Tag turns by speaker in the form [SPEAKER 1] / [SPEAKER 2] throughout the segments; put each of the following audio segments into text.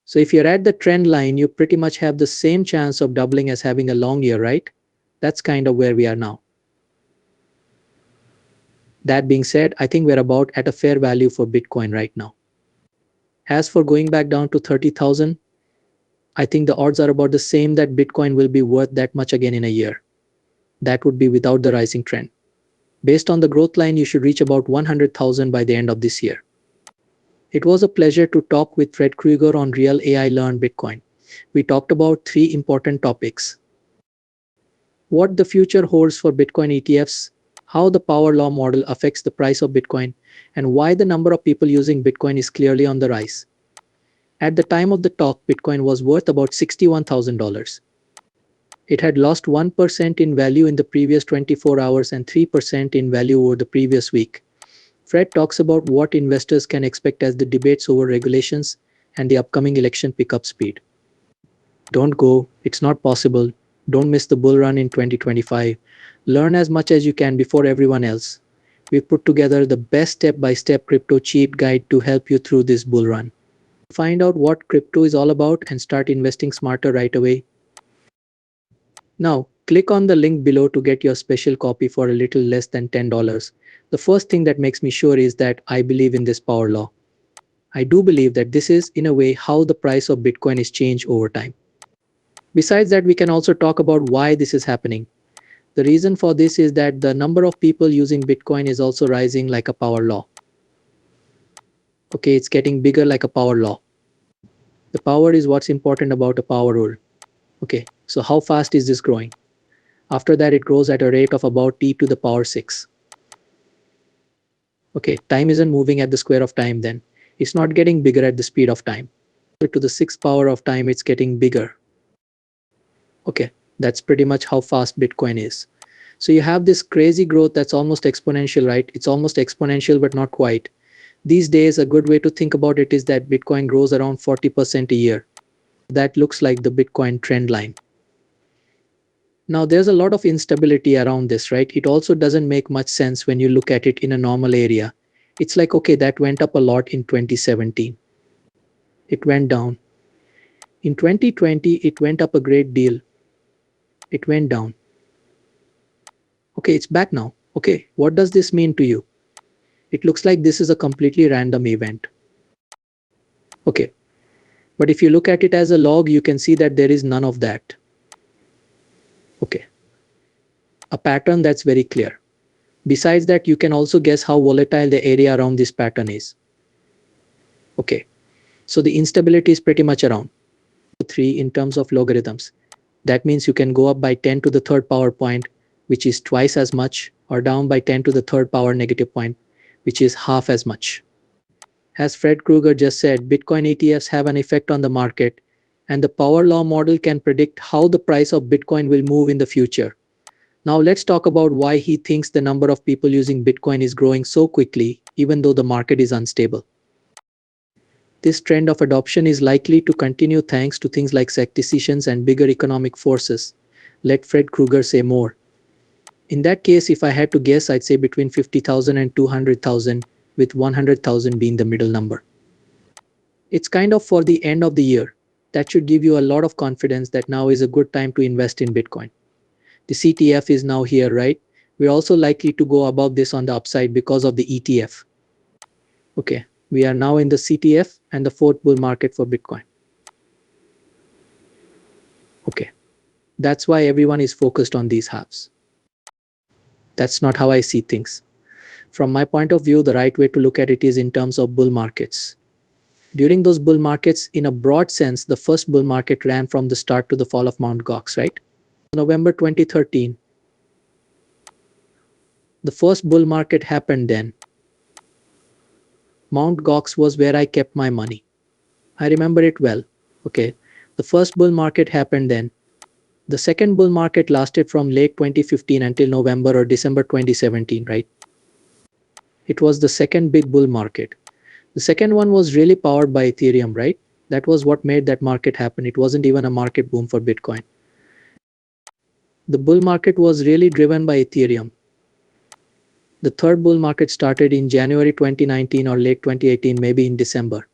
[SPEAKER 1] So if you're at the trend line, you pretty much have the same chance of doubling as having a long year, right? That's kind of where we are now. That being said, I think we're about at a fair value for Bitcoin right now. As for going back down to 30,000, I think the odds are about the same that Bitcoin will be worth that much again in a year. That would be without the rising trend. Based on the growth line, you should reach about 100,000 by the end of this year. It was a pleasure to talk with Fred Krueger on Real AI Learn Bitcoin. We talked about three important topics: what the future holds for Bitcoin ETFs, how the power law model affects the price of Bitcoin, and why the number of people using Bitcoin is clearly on the rise. At the time of the talk, Bitcoin was worth about $61,000. It had lost 1% in value in the previous 24 hours and 3% in value over the previous week. Fred talks about what investors can expect as the debates over regulations and the upcoming election pick up speed. Don't go, it's not possible. Don't miss the bull run in 2025. Learn as much as you can before everyone else. We've put together the best step-by-step crypto cheat guide to help you through this bull run. Find out what crypto is all about and start investing smarter right away. Now, click on the link below to get your special copy for a little less than $10. The first thing that makes me sure is that I believe in this power law. I do believe that this is, in a way, how the price of Bitcoin is changed over time. Besides that, we can also talk about why this is happening. The reason for this is that the number of people using Bitcoin is also rising like a power law. Okay, it's getting bigger like a power law. The power is what's important about a power rule. Okay, so how fast is this growing? After that, it grows at a rate of about t to the power 6. Okay, time isn't moving at the square of time then. It's not getting bigger at the speed of time. To the 6th power of time, it's getting bigger. Okay, that's pretty much how fast Bitcoin is. So you have this crazy growth that's almost exponential, right? It's almost exponential, but not quite. These days, a good way to think about it is that Bitcoin grows around 40% a year. That looks like the Bitcoin trend line. Now, there's a lot of instability around this, right? It also doesn't make much sense when you look at it in a normal area. It's like, okay, that went up a lot in 2017. It went down. In 2020, it went up a great deal. It went down. Okay, it's back now. Okay, what does this mean to you? It looks like this is a completely random event. Okay, but if you look at it as a log, you can see that there is none of that. Okay, a pattern that's very clear. Besides that, you can also guess how volatile the area around this pattern is. Okay, so the instability is pretty much around 3 in terms of logarithms. That means you can go up by 10 to the third power point, which is twice as much, or down by 10 to the third power negative point, which is half as much. As Fred Krueger just said, Bitcoin ETFs have an effect on the market, and the power law model can predict how the price of Bitcoin will move in the future. Now let's talk about why he thinks the number of people using Bitcoin is growing so quickly, even though the market is unstable. This trend of adoption is likely to continue thanks to things like SEC decisions and bigger economic forces. Let Fred Krueger say more. In that case, if I had to guess, I'd say between 50,000 and 200,000, with 100,000 being the middle number. It's kind of for the end of the year. That should give you a lot of confidence that now is a good time to invest in Bitcoin. The CTF is now here, right? We're also likely to go above this on the upside because of the ETF. Okay, we are now in the CTF and the fourth bull market for Bitcoin. Okay, that's why everyone is focused on these halves. That's not how I see things. From my point of view, the right way to look at it is in terms of bull markets. During those bull markets, in a broad sense, the first bull market ran from the start to the fall of Mt. Gox, right? November 2013. The first bull market happened then. Mt. Gox was where I kept my money. I remember it well. Okay, the first bull market happened then. The second bull market lasted from late 2015 until November or December 2017, right? It was the second big bull market. The second one was really powered by Ethereum, right? That was what made that market happen. It wasn't even a market boom for Bitcoin. The bull market was really driven by Ethereum. The third bull market started in January 2019 or late 2018, maybe in December.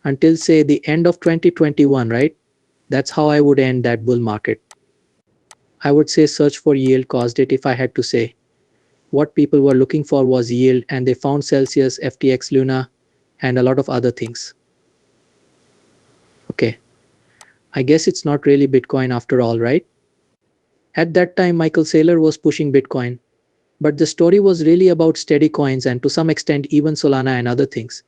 [SPEAKER 1] until say the end of 2021, right? That's how I would end that bull market. I would say search for yield caused it if I had to say. What people were looking for was yield, and they found Celsius, FTX, Luna, and a lot of other things. Okay, I guess it's not really Bitcoin after all, right? At that time, Michael Saylor was pushing Bitcoin, but the story was really about steady coins and to some extent even Solana and other things.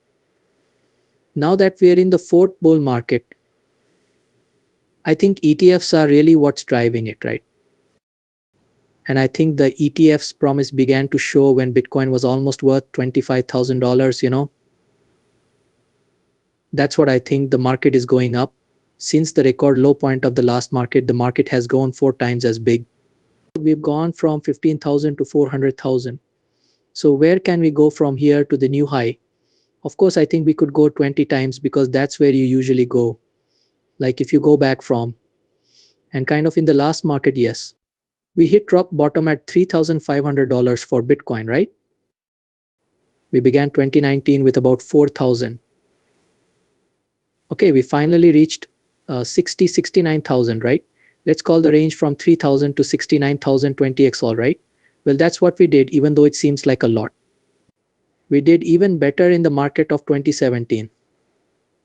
[SPEAKER 1] Now that we're in the fourth bull market, I think ETFs are really what's driving it, right? And I think the ETF's promise began to show when Bitcoin was almost worth $25,000. That's what I think. The market is going up. Since the record low point of the last market, the market has gone 4 times as big. We've gone from 15,000 to 400,000. So where can we go from here to the new high? Of course, I think we could go 20 times because that's where you usually go. Like if you go back from, and kind of in the last market, yes, we hit rock bottom at $3,500 for Bitcoin, right? We began 2019 with about 4,000. Okay, we finally reached 69,000, right? Let's call the range from 3,000 to 69,000 20x, all right? Well, that's what we did, even though it seems like a lot. We did even better in the market of 2017.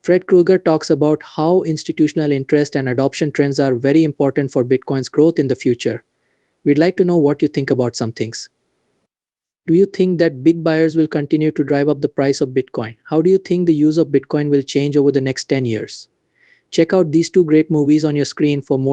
[SPEAKER 1] Fred Krueger talks about how institutional interest and adoption trends are very important for Bitcoin's growth in the future. We'd like to know what you think about some things. Do you think that big buyers will continue to drive up the price of Bitcoin? How do you think the use of Bitcoin will change over the next 10 years? Check out these two great movies on your screen for more.